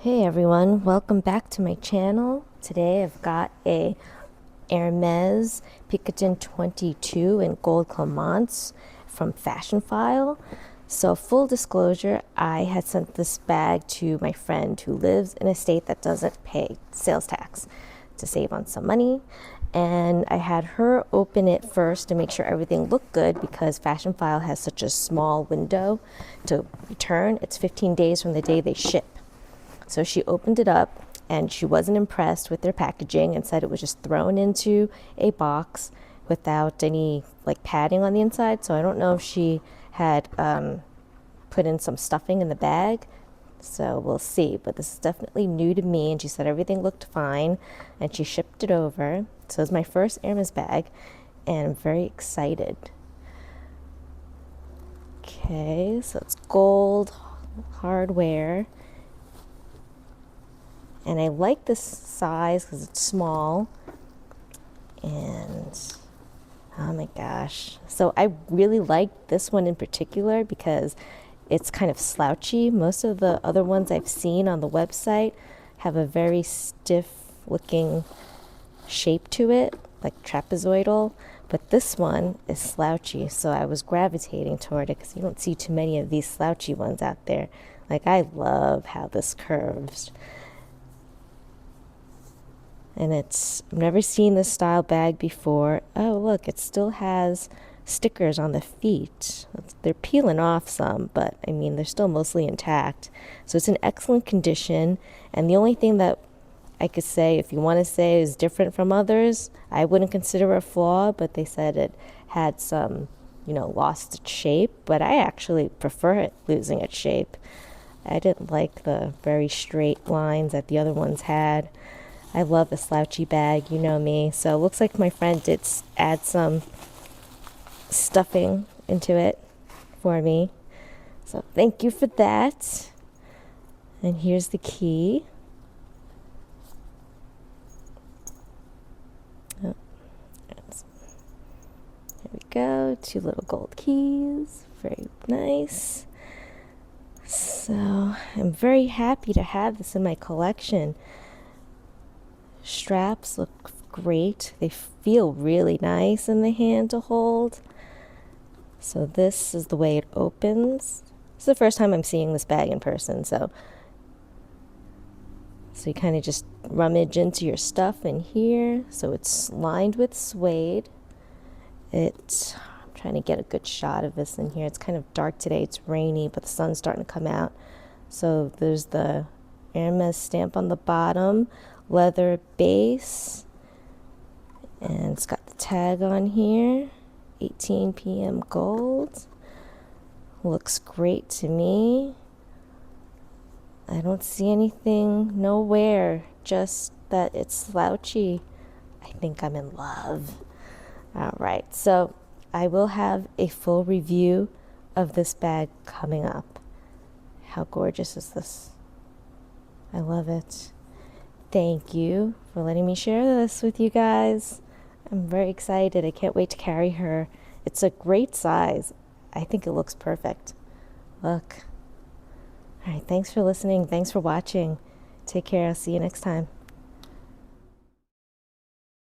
Hey everyone, welcome back to my channel. Today I've got a Hermès Picotin 22 in gold clemence from Fashion File. So full disclosure, I had sent this bag to my friend who lives in a state that doesn't pay sales tax to save on some money. And I had her open it first to make sure everything looked good because Fashion File has such a small window to return. It's 15 days from the day they ship. So she opened it up and she wasn't impressed with their packaging and said it was just thrown into a box without any like padding on the inside. So I don't know if she had put in some stuffing in the bag. So we'll see. But this is definitely new to me. And she said everything looked fine and she shipped it over. So it's my first Hermès bag and I'm very excited. Okay, so it's gold hardware. And I like this size because it's small. And oh my gosh. So I really like this one in particular because it's kind of slouchy. Most of the other ones I've seen on the website have a very stiff looking shape to it, like trapezoidal. But this one is slouchy. So I was gravitating toward it because you don't see too many of these slouchy ones out there. Like I love how this curves. And I've never seen this style bag before. Oh, look, it still has stickers on the feet. They're peeling off some, but I mean, they're still mostly intact. So it's in excellent condition. And the only thing that I could say, if you want to say is different from others, I wouldn't consider a flaw, but they said it had some, lost its shape. But I actually prefer it losing its shape. I didn't like the very straight lines that the other ones had. I love a slouchy bag, you know me. So it looks like my friend did add some stuffing into it for me. So thank you for that. And here's the key. Oh, there we go. 2 little gold keys. Very nice. So I'm very happy to have this in my collection. Straps look great. They feel really nice in the hand to hold. So this is the way it opens. It's the first time I'm seeing this bag in person, so you kind of just rummage into your stuff in here. So it's lined with suede. I'm trying to get a good shot of this in here. It's kind of dark today. It's rainy, but the sun's starting to come out. So there's the Hermès stamp on the bottom. Leather base, and it's got the tag on here, 18 p.m. gold. Looks great to me. I don't see anything, no wear, just that it's slouchy. I think I'm in love. All right, so I will have a full review of this bag coming up. How gorgeous is this? I love it. Thank you for letting me share this with you guys. I'm very excited. I can't wait to carry her. It's a great size. I think it looks perfect. Look. All right, thanks for listening. Thanks for watching. Take care. I'll see you next time.